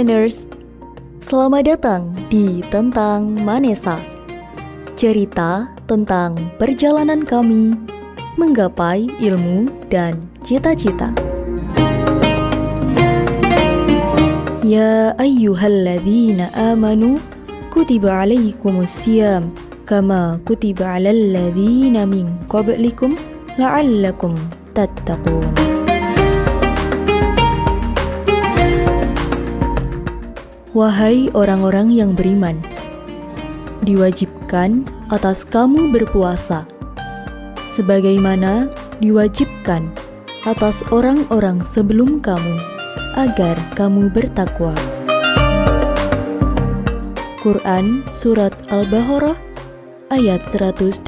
Minders, selamat datang di Tentang Manesa. Cerita tentang perjalanan kami menggapai ilmu dan cita-cita. Ya ayyuhalladzina amanu kutiba alaikumusiyam kama kutiba alal ladzina min qablikum la'allakum tattaqun. Wahai orang-orang yang beriman, diwajibkan atas kamu berpuasa, sebagaimana diwajibkan atas orang-orang sebelum kamu, agar kamu bertakwa. Quran Surat Al-Baqarah ayat 183.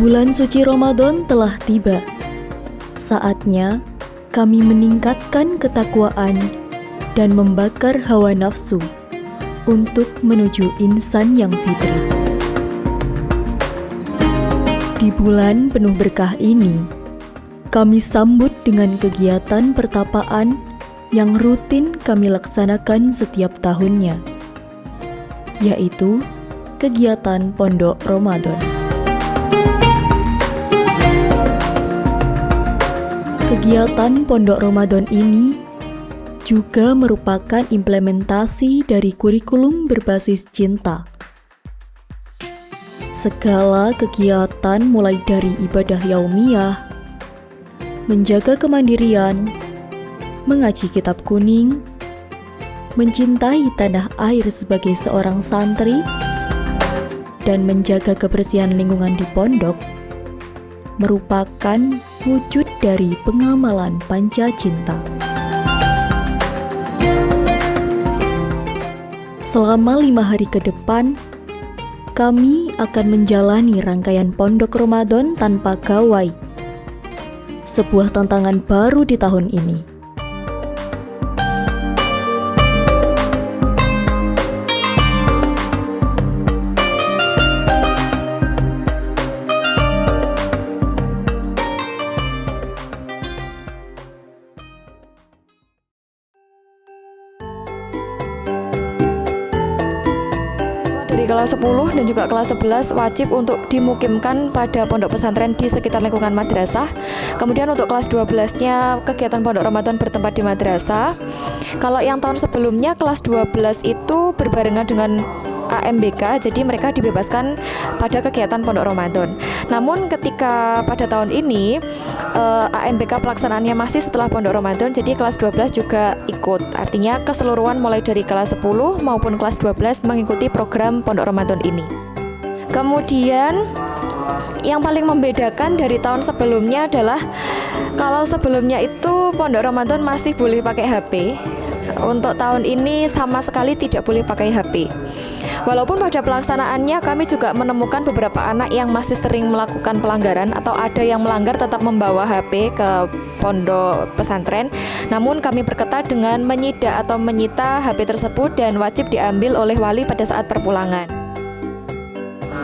Bulan suci Ramadan telah tiba. Saatnya kami meningkatkan ketakwaan dan membakar hawa nafsu untuk menuju insan yang fitri. Di bulan penuh berkah ini, kami sambut dengan kegiatan pertapaan yang rutin kami laksanakan setiap tahunnya, yaitu kegiatan Pondok Ramadan. Kegiatan Pondok Ramadan ini juga merupakan implementasi dari kurikulum berbasis cinta. Segala kegiatan mulai dari ibadah yaumiyah, menjaga kemandirian, mengaji kitab kuning, mencintai tanah air sebagai seorang santri, dan menjaga kebersihan lingkungan di pondok, merupakan wujud dari pengamalan Pancacinta. Selama 5 hari ke depan, kami akan menjalani rangkaian Pondok Ramadan tanpa gawai. Sebuah tantangan baru di tahun ini. Dari kelas 10 dan juga kelas 11 wajib untuk dimukimkan pada pondok pesantren di sekitar lingkungan madrasah. Kemudian untuk kelas 12-nya kegiatan pondok Ramadan bertempat di madrasah. Kalau yang tahun sebelumnya kelas 12 itu berbarengan dengan AMBK, jadi mereka dibebaskan pada kegiatan pondok Ramadan. Namun ketika pada tahun ini AMBK pelaksanaannya masih setelah pondok Ramadan, jadi kelas 12 juga ikut. Artinya keseluruhan mulai dari kelas 10 maupun kelas 12 mengikuti program pondok Ramadan ini. Kemudian yang paling membedakan dari tahun sebelumnya adalah kalau sebelumnya itu pondok Ramadan masih boleh pakai HP. Untuk tahun ini sama sekali tidak boleh pakai HP. Walaupun pada pelaksanaannya kami juga menemukan beberapa anak yang masih sering melakukan pelanggaran atau ada yang melanggar tetap membawa HP ke pondok pesantren. Namun kami perketat dengan menyita HP tersebut dan wajib diambil oleh wali pada saat perpulangan.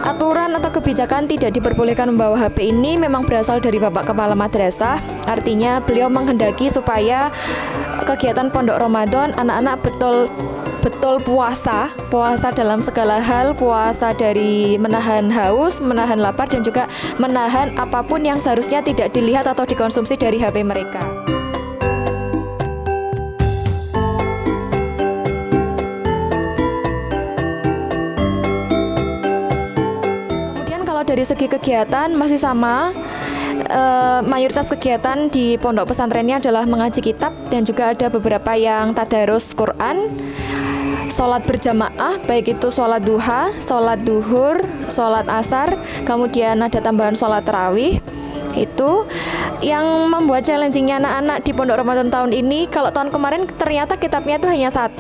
Aturan atau kebijakan tidak diperbolehkan membawa HP ini memang berasal dari Bapak Kepala Madrasah. Artinya beliau menghendaki supaya kegiatan pondok Ramadan anak-anak betul puasa dalam segala hal, puasa dari menahan haus, menahan lapar, dan juga menahan apapun yang seharusnya tidak dilihat atau dikonsumsi dari HP mereka. Kemudian kalau dari segi kegiatan masih sama. Mayoritas kegiatan di pondok pesantrennya adalah mengaji kitab dan juga ada beberapa yang tadarus Quran, sholat berjamaah, baik itu sholat duha, sholat duhur, sholat asar, kemudian ada tambahan sholat tarawih. Itu yang membuat challengingnya anak-anak di pondok Ramadan tahun ini. Kalau tahun kemarin ternyata kitabnya itu hanya 1,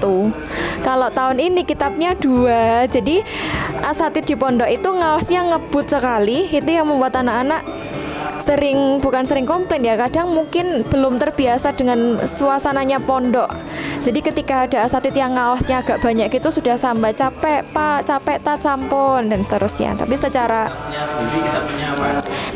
kalau tahun ini kitabnya 2. Jadi asatid di pondok itu ngaosnya ngebut sekali. Itu yang membuat anak-anak bukan sering komplain ya, kadang mungkin belum terbiasa dengan suasananya pondok. Jadi ketika ada asatid yang ngawasnya agak banyak gitu sudah sambat, capek pak, capek tak sampun dan seterusnya. Tapi secara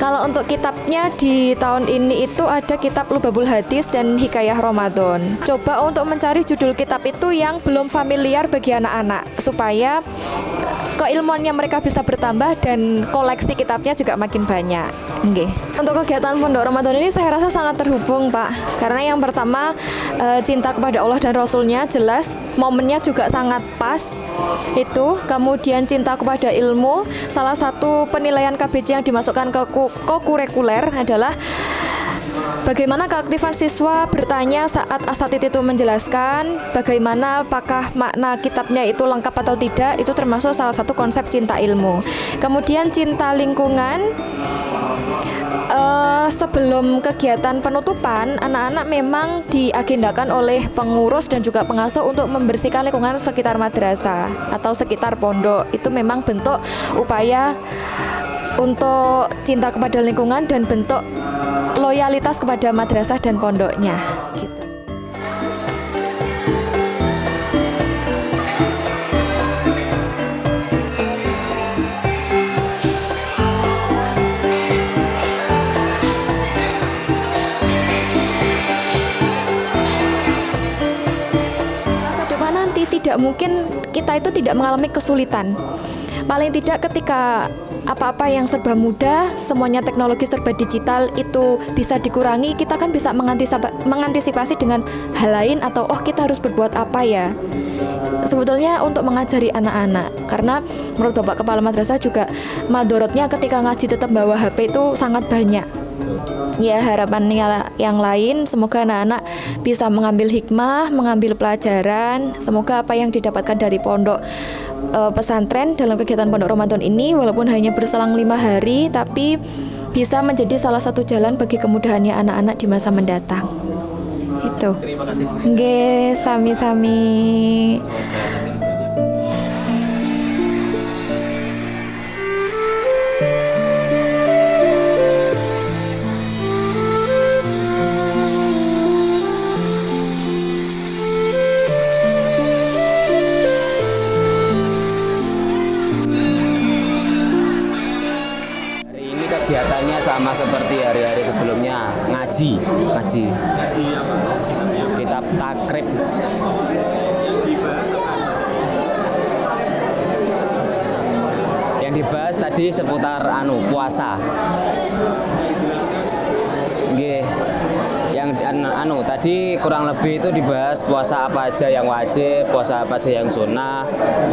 kalau untuk kitabnya di tahun ini itu ada kitab Lubabul Hadis dan Hikayah Ramadan. Coba untuk mencari judul kitab itu yang belum familiar bagi anak-anak supaya keilmuannya mereka bisa bertambah dan koleksi kitabnya juga makin banyak. Nggih. Untuk kegiatan Pondok Ramadan ini saya rasa sangat terhubung, Pak. Karena yang pertama cinta kepada Allah dan Rasulnya jelas, momennya juga sangat pas. Itu, kemudian cinta kepada ilmu. Salah satu penilaian KBC yang dimasukkan ke kurikuler adalah bagaimana keaktifan siswa bertanya saat asatid itu menjelaskan, bagaimana apakah makna kitabnya itu lengkap atau tidak, itu termasuk salah satu konsep cinta ilmu. Kemudian cinta lingkungan. Sebelum kegiatan penutupan, anak-anak memang diagendakan oleh pengurus dan juga pengasuh untuk membersihkan lingkungan sekitar madrasah atau sekitar pondok. Itu memang bentuk upaya untuk cinta kepada lingkungan dan bentuk loyalitas kepada madrasah dan pondoknya gitu. Masa depan nanti tidak mungkin kita itu tidak mengalami kesulitan. Paling tidak ketika apa-apa yang serba mudah, semuanya teknologi serba digital itu bisa dikurangi, kita kan bisa mengantisipasi dengan hal lain atau kita harus berbuat apa ya. Sebetulnya untuk mengajari anak-anak, karena menurut Bapak Kepala Madrasah juga madorotnya ketika ngaji tetap bawa HP itu sangat banyak. Ya, harapan yang lain semoga anak-anak bisa mengambil hikmah, mengambil pelajaran. Semoga apa yang didapatkan dari pondok pesantren dalam kegiatan Pondok Ramadan ini walaupun hanya berselang 5 hari tapi bisa menjadi salah satu jalan bagi kemudahannya anak-anak di masa mendatang. Itu. Terima kasih. Nggih, sami-sami. Kegiatannya sama seperti hari-hari sebelumnya, ngaji kitab takrib. Yang dibahas tadi seputar puasa. Nggih. Yang tadi kurang lebih itu dibahas puasa apa aja yang wajib, puasa apa aja yang sunnah.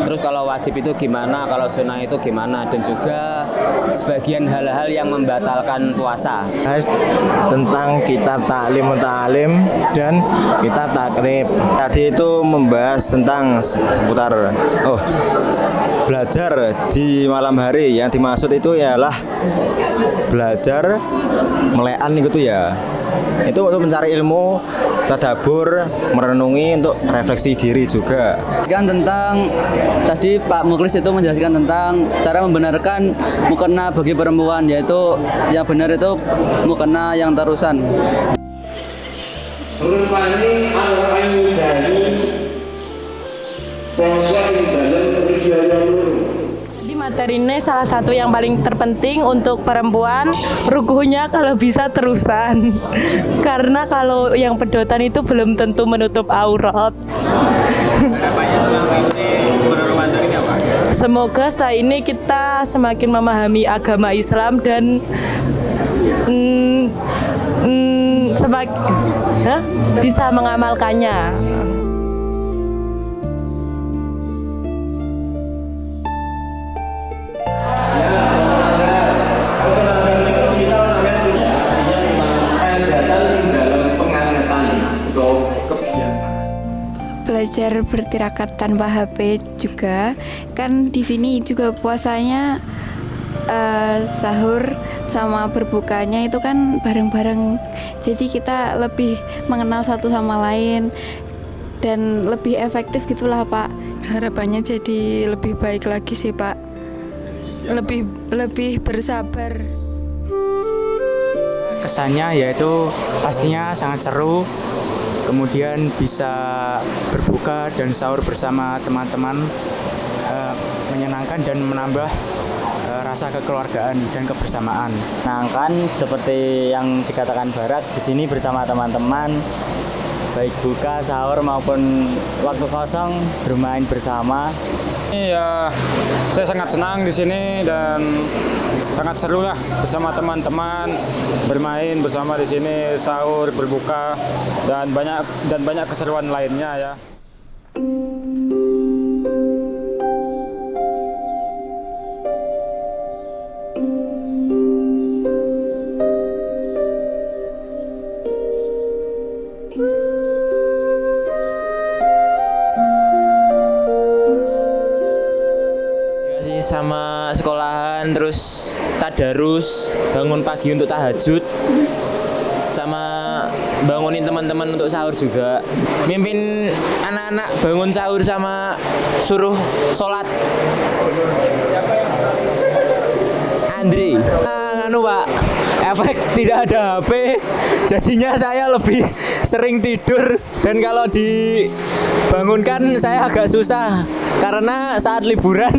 Terus kalau wajib itu gimana, kalau sunnah itu gimana, dan juga sebagian hal-hal yang membatalkan puasa. Tentang kitab ta'lim dan kitab takrib. Tadi itu membahas tentang seputar belajar di malam hari. Yang dimaksud itu ialah belajar melean gitu ya. Itu untuk mencari ilmu, tadabbur, merenungi, untuk refleksi diri juga. Tentang tadi Pak Muklis itu menjelaskan tentang cara membenarkan mukena bagi perempuan, yaitu yang benar itu mukena yang terusan. Rupani al-ainu dari poso ing dalem ridaya loro. Materi ini salah satu yang paling terpenting untuk perempuan, rukuhnya kalau bisa terusan. Karena kalau yang pedotan itu belum tentu menutup aurat. Semoga setelah ini kita semakin memahami agama Islam dan bisa mengamalkannya. Belajar bertirakat tanpa HP juga, kan di sini juga puasanya sahur sama berbukanya itu kan bareng-bareng, jadi kita lebih mengenal satu sama lain dan lebih efektif gitulah Pak. Harapannya jadi lebih baik lagi sih Pak, lebih bersabar. kesannya yaitu pastinya sangat seru, kemudian bisa berbuka dan sahur bersama teman-teman, menyenangkan dan menambah rasa kekeluargaan dan kebersamaan. Menyenangkan seperti yang dikatakan Barak, di sini bersama teman-teman, baik buka, sahur maupun waktu kosong bermain bersama. Ya, saya sangat senang di sini dan sangat seru lah bersama teman-teman bermain bersama di sini, sahur, berbuka dan banyak keseruan lainnya ya. Sama sekolahan, terus tadarus, bangun pagi untuk tahajud, sama bangunin teman-teman untuk sahur juga, mimpin anak-anak bangun sahur sama suruh sholat. Andre, nganu Pak, efek tidak ada HP, jadinya saya lebih sering tidur, dan kalau dibangunkan saya agak susah karena saat liburan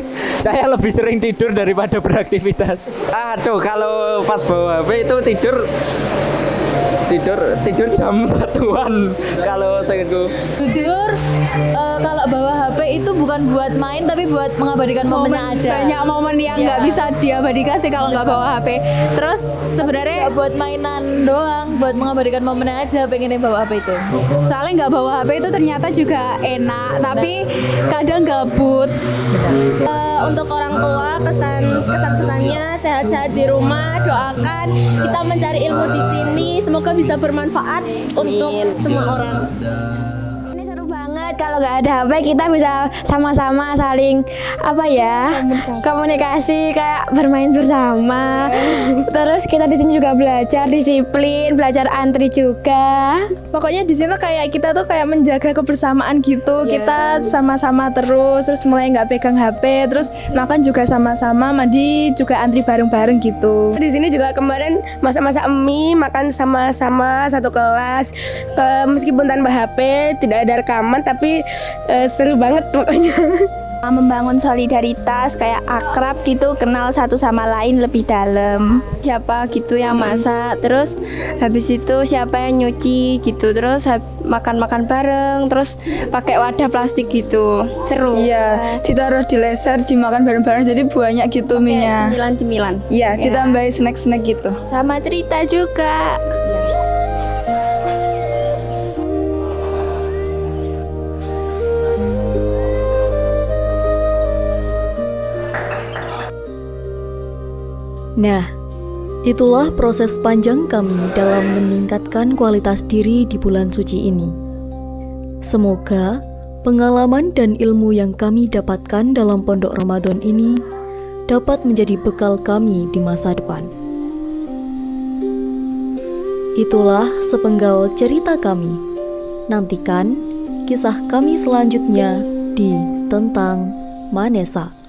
saya lebih sering tidur daripada beraktivitas. Aduh, kalau pas bawa HP itu tidur jam 1-an kalau seminggu. Jujur, kalau bawa HP itu bukan buat main tapi buat mengabadikan momennya aja. Banyak momen yang nggak bisa diabadikan sih kalau nggak bawa HP. Terus sebenarnya nggak buat mainan doang, buat mengabadikan momennya aja pengennya bawa HP itu. Soalnya nggak bawa HP itu ternyata juga enak, tapi kadang gabut. Untuk orang tua kesan-pesannya sehat-sehat di rumah, doakan kita mencari ilmu di sini, semoga bisa bermanfaat untuk semua orang. Ini seru banget, kalau nggak ada HP kita bisa sama-sama saling komunikasi kayak bermain bersama. Terus kita di sini juga belajar disiplin, belajar antri juga. Pokoknya di sini kayak kita tuh kayak menjaga kebersamaan gitu. Kita sama-sama terus mulai nggak pegang HP, terus makan juga sama-sama, mandi juga antri bareng-bareng gitu. Di sini juga kemarin masak-masak mie, makan sama-sama satu kelas. Meskipun tanpa HP, tidak ada rekaman, tapi seru banget pokoknya. Membangun solidaritas, kayak akrab gitu, kenal satu sama lain lebih dalam. Siapa gitu yang masak, terus habis itu siapa yang nyuci gitu, terus makan-makan bareng, terus pakai wadah plastik gitu. Seru. Iya, ditaruh di laser, dimakan bareng-bareng, jadi banyak gitu mie-nya. Cemilan-cemilan. Iya, kita tambahin snack-snack gitu. Sama cerita juga. Nah, itulah proses panjang kami dalam meningkatkan kualitas diri di bulan suci ini. Semoga pengalaman dan ilmu yang kami dapatkan dalam Pondok Ramadan ini dapat menjadi bekal kami di masa depan. Itulah sepenggal cerita kami. Nantikan kisah kami selanjutnya di Tentang Manesa.